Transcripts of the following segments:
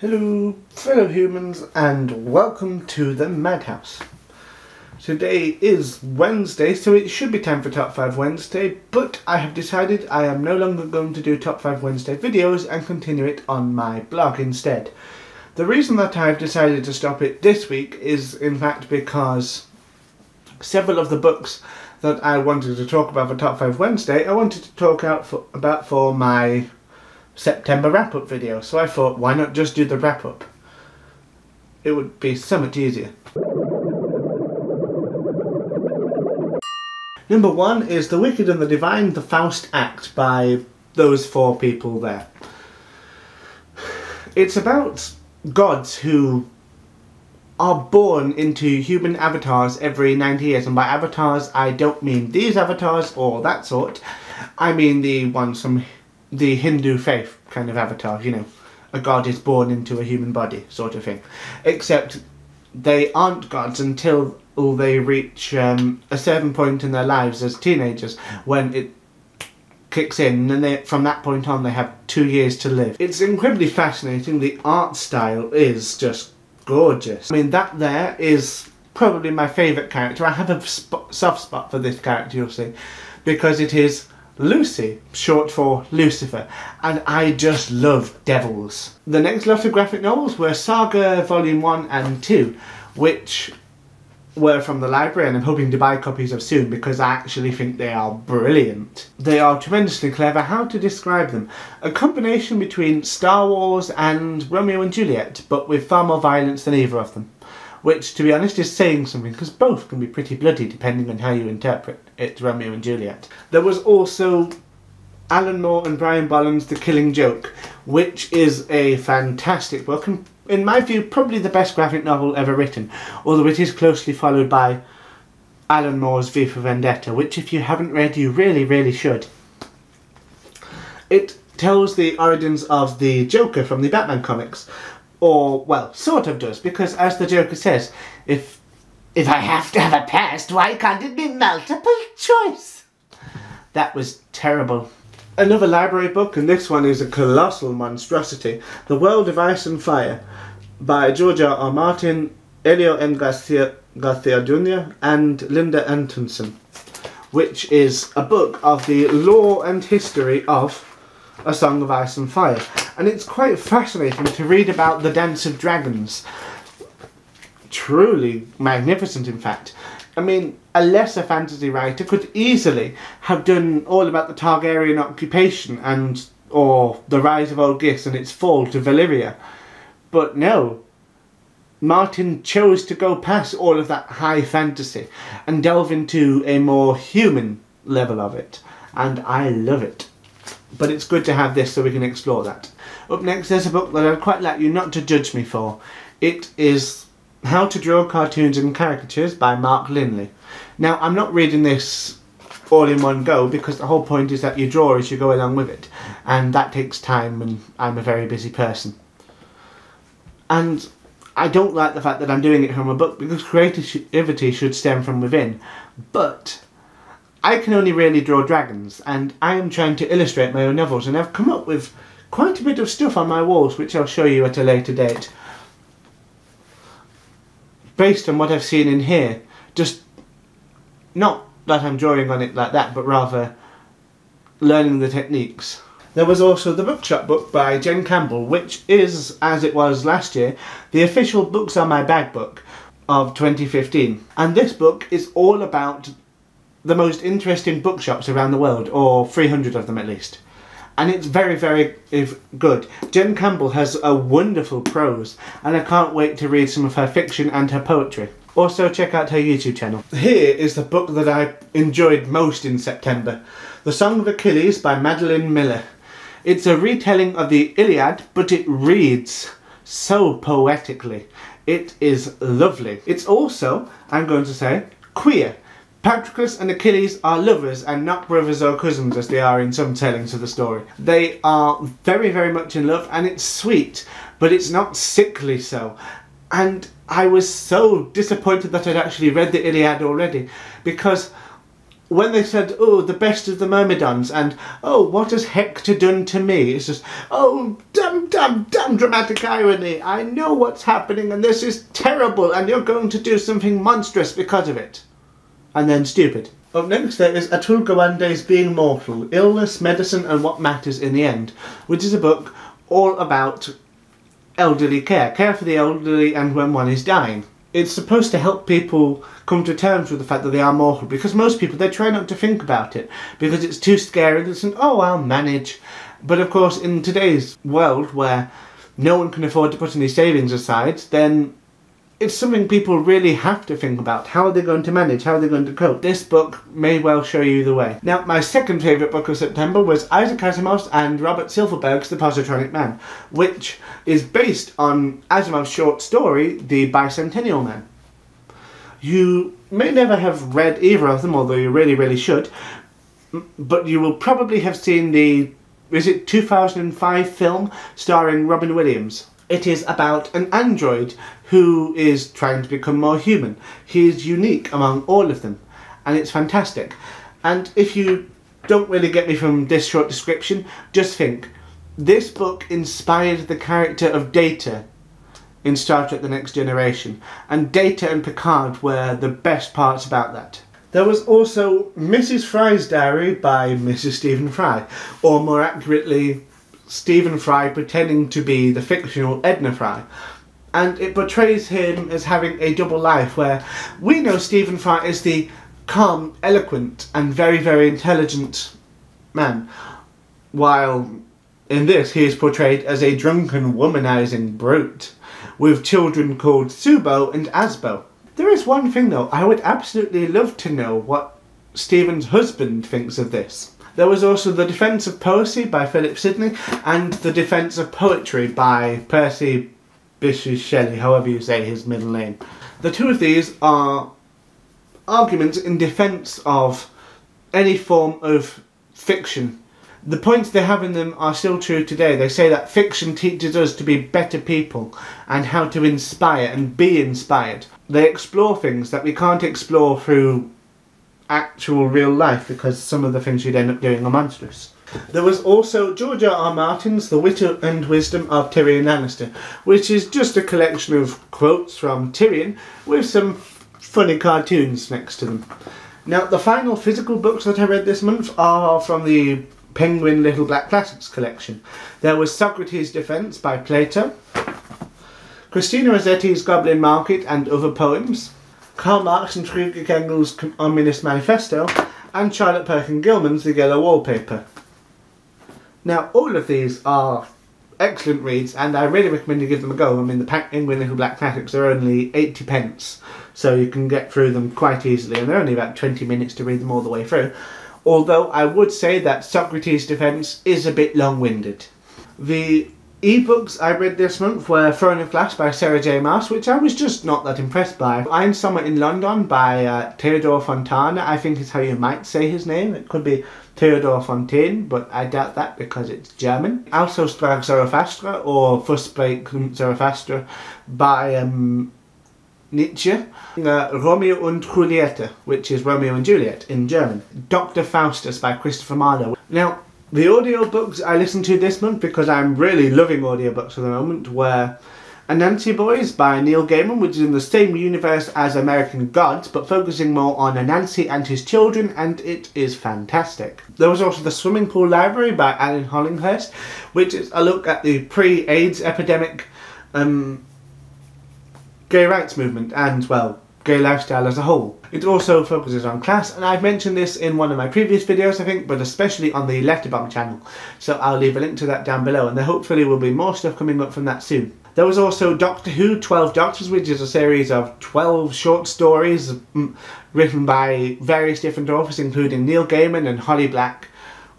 Hello fellow humans and welcome to the Madhouse. Today is Wednesday, so it should be time for Top 5 Wednesday, but I have decided I am no longer going to do Top 5 Wednesday videos and continue it on my blog instead. The reason that I have decided to stop it this week is in fact because several of the books that I wanted to talk about for Top 5 Wednesday I wanted to talk about for my September wrap-up video, so I thought, why not just do the wrap-up? It would be so much easier. Number 1 is The Wicked and the Divine, The Faust Act by those four people there. It's about gods who are born into human avatars every 90 years, and by avatars I don't mean these avatars or that sort, I mean the ones from the Hindu faith kind of avatar, you know, a god is born into a human body sort of thing. Except they aren't gods until they reach a certain point in their lives as teenagers when it kicks in, and from that point on they have 2 years to live. It's incredibly fascinating. The art style is just gorgeous. I mean, that there is probably my favourite character. I have a soft spot for this character, you'll see, because it is Lucy, short for Lucifer, and I just love devils. The next lot of graphic novels were Saga Volume 1 and 2, which were from the library and I'm hoping to buy copies of soon because I actually think they are brilliant. They are tremendously clever. How to describe them? A combination between Star Wars and Romeo and Juliet, but with far more violence than either of them. Which, to be honest, is saying something, because both can be pretty bloody depending on how you interpret it, Romeo and Juliet. There was also Alan Moore and Brian Bolland's The Killing Joke, which is a fantastic book, and in my view probably the best graphic novel ever written, although it is closely followed by Alan Moore's V for Vendetta, which if you haven't read you really should. It tells the origins of the Joker from the Batman comics. Or, well, sort of does, because as the Joker says, if I have to have a past, why can't it be multiple choice? That was terrible. Another library book, and this one is a colossal monstrosity, The World of Ice and Fire, by George R. Martin, Elio M. Garcia Jr. and Linda Antonsen, which is a book of the lore and history of A Song of Ice and Fire. And it's quite fascinating to read about the Dance of Dragons. Truly magnificent, in fact. I mean, a lesser fantasy writer could easily have done all about the Targaryen occupation or the rise of Olgis and its fall to Valyria. But no, Martin chose to go past all of that high fantasy and delve into a more human level of it. And I love it. But it's good to have this so we can explore that. Up next, there's a book that I'd quite like you not to judge me for. It is How to Draw Cartoons and Caricatures by Mark Linley. Now, I'm not reading this all in one go because the whole point is that you draw as you go along with it. And that takes time, and I'm a very busy person. And I don't like the fact that I'm doing it from a book because creativity should stem from within. But I can only really draw dragons, and I am trying to illustrate my own novels, and I've come up with quite a bit of stuff on my walls which I'll show you at a later date. Based on what I've seen in here, just not that I'm drawing on it like that, but rather learning the techniques. There was also the Bookshop book by Jen Campbell, which is, as it was last year, the official Books on My Bag book of 2015. And this book is all about the most interesting bookshops around the world, or 300 of them at least. And it's very good. Jen Campbell has a wonderful prose, and I can't wait to read some of her fiction and her poetry. Also check out her YouTube channel. Here is the book that I enjoyed most in September, The Song of Achilles by Madeline Miller. It's a retelling of the Iliad, but it reads so poetically. It is lovely. It's also, I'm going to say, queer. Patroclus and Achilles are lovers and not brothers or cousins as they are in some tellings of the story. They are very much in love, and it's sweet, but it's not sickly so. And I was so disappointed that I'd actually read the Iliad already, because when they said, oh, the best of the Myrmidons, and, oh, what has Hector done to me? It's just, oh, damn dramatic irony. I know what's happening and this is terrible and you're going to do something monstrous because of it. And then stupid. Up next there is Atul Gawande's Being Mortal, Illness, Medicine and What Matters in the End, which is a book all about elderly care, care for the elderly and when one is dying. It's supposed to help people come to terms with the fact that they are mortal, because most people, they try not to think about it because it's too scary. They think, oh, I'll manage. But of course, in today's world where no one can afford to put any savings aside, then it's something people really have to think about. How are they going to manage? How are they going to cope? This book may well show you the way. Now, my second favourite book of September was Isaac Asimov's and Robert Silverberg's The Positronic Man, which is based on Asimov's short story, The Bicentennial Man. You may never have read either of them, although you really should, but you will probably have seen the, is it 2005 film starring Robin Williams? It is about an android who is trying to become more human. He is unique among all of them, and it's fantastic. And if you don't really get me from this short description, just think, this book inspired the character of Data in Star Trek The Next Generation, and Data and Picard were the best parts about that. There was also Mrs. Fry's Diary by Mrs. Stephen Fry, or more accurately, Stephen Fry pretending to be the fictional Edna Fry. And it portrays him as having a double life where we know Stephen Fry is the calm, eloquent and very intelligent man, while in this he is portrayed as a drunken, womanizing brute with children called Subo and Asbo. There is one thing though, I would absolutely love to know what Stephen's husband thinks of this. There was also The Defence of Poesy by Philip Sidney and The Defence of Poetry by Percy Bysshe Shelley, however you say his middle name. The two of these are arguments in defence of any form of fiction. The points they have in them are still true today. They say that fiction teaches us to be better people and how to inspire and be inspired. They explore things that we can't explore through actual real life because some of the things you'd end up doing are monstrous. There was also George R. Martin's The Wit and Wisdom of Tyrion Lannister, which is just a collection of quotes from Tyrion with some funny cartoons next to them. Now, the final physical books that I read this month are from the Penguin Little Black Classics collection. There was Socrates' Defence by Plato, Christina Rossetti's Goblin Market and Other Poems, Karl Marx and Friedrich Engels' Communist Manifesto, and Charlotte Perkins Gilman's The Yellow Wallpaper. Now, all of these are excellent reads, and I really recommend you give them a go. I mean, the Penguin Little Black Classics are only 80 pence, so you can get through them quite easily, and they're only about 20 minutes to read them all the way through. Although I would say that Socrates' Defence is a bit long-winded. The ebooks I read this month were Throne of Glass by Sarah J. Maas, which I was just not that impressed by. Ein Sommer in London by Theodor Fontane, I think is how you might say his name. It could be Theodor Fontaine, but I doubt that because it's German. Also Sprach Zarathustra, or Fussbreak Zarathustra by Nietzsche. Romeo und Juliette, which is Romeo and Juliet in German. Dr. Faustus by Christopher Marlowe. Now, the audiobooks I listened to this month, because I'm really loving audiobooks at the moment, were Anansi Boys by Neil Gaiman, which is in the same universe as American Gods, but focusing more on Anansi and his children, and it is fantastic. There was also The Swimming Pool Library by Alan Hollinghurst, which is a look at the pre-AIDS epidemic gay rights movement and, well, gay lifestyle as a whole. It also focuses on class, and I've mentioned this in one of my previous videos, I think, but especially on the Letterbomb channel, so I'll leave a link to that down below, and there hopefully will be more stuff coming up from that soon. There was also Doctor Who 12 Doctors, which is a series of 12 short stories written by various different authors, including Neil Gaiman and Holly Black,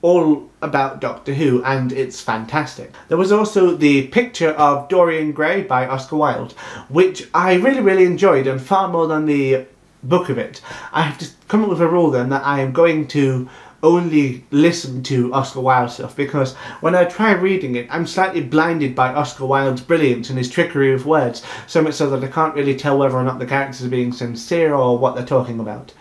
all about Doctor Who, and it's fantastic. There was also The Picture of Dorian Gray by Oscar Wilde, which I really enjoyed, and far more than the book of it. I have to come up with a rule then that I am going to only listen to Oscar Wilde stuff, because when I try reading it, I'm slightly blinded by Oscar Wilde's brilliance and his trickery of words, so much so that I can't really tell whether or not the characters are being sincere or what they're talking about.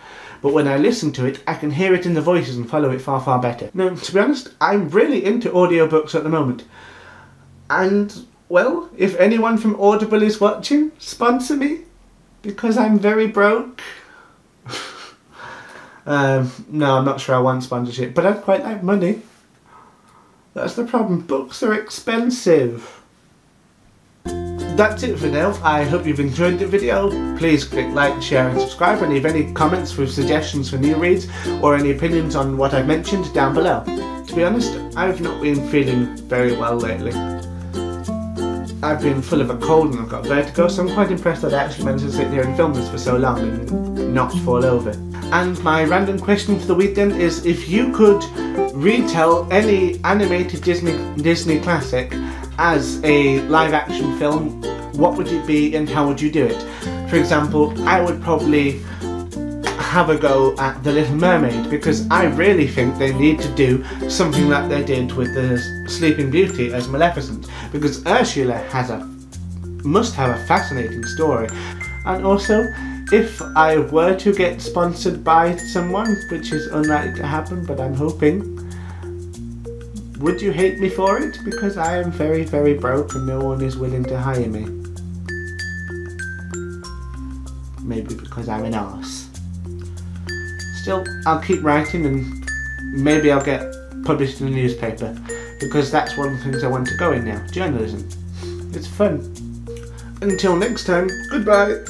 but when I listen to it, I can hear it in the voices and follow it far, far better. Now, to be honest, I'm really into audiobooks at the moment. And, well, if anyone from Audible is watching, sponsor me, because I'm very broke. No, I'm not sure I want sponsorship, but I'd quite like money. That's the problem. Books are expensive. That's it for now. I hope you've enjoyed the video. Please click like, share and subscribe, and leave any comments with suggestions for new reads or any opinions on what I've mentioned down below. To be honest, I've not been feeling very well lately. I've been full of a cold and I've got vertigo, so I'm quite impressed that I actually managed to sit here and film this for so long and not fall over. And my random question for the week then is, if you could retell any animated Disney classic as a live action film, what would it be and how would you do it? For example, I would probably have a go at The Little Mermaid, because I really think they need to do something that they did with the Sleeping Beauty as Maleficent, because Ursula must have a fascinating story. And also, if I were to get sponsored by someone, which is unlikely to happen, but I'm hoping, would you hate me for it? Because I am very, very broke and no one is willing to hire me. Maybe because I'm an arse. Still, I'll keep writing and maybe I'll get published in a newspaper, because that's one of the things I want to go in now, journalism. It's fun. Until next time, goodbye.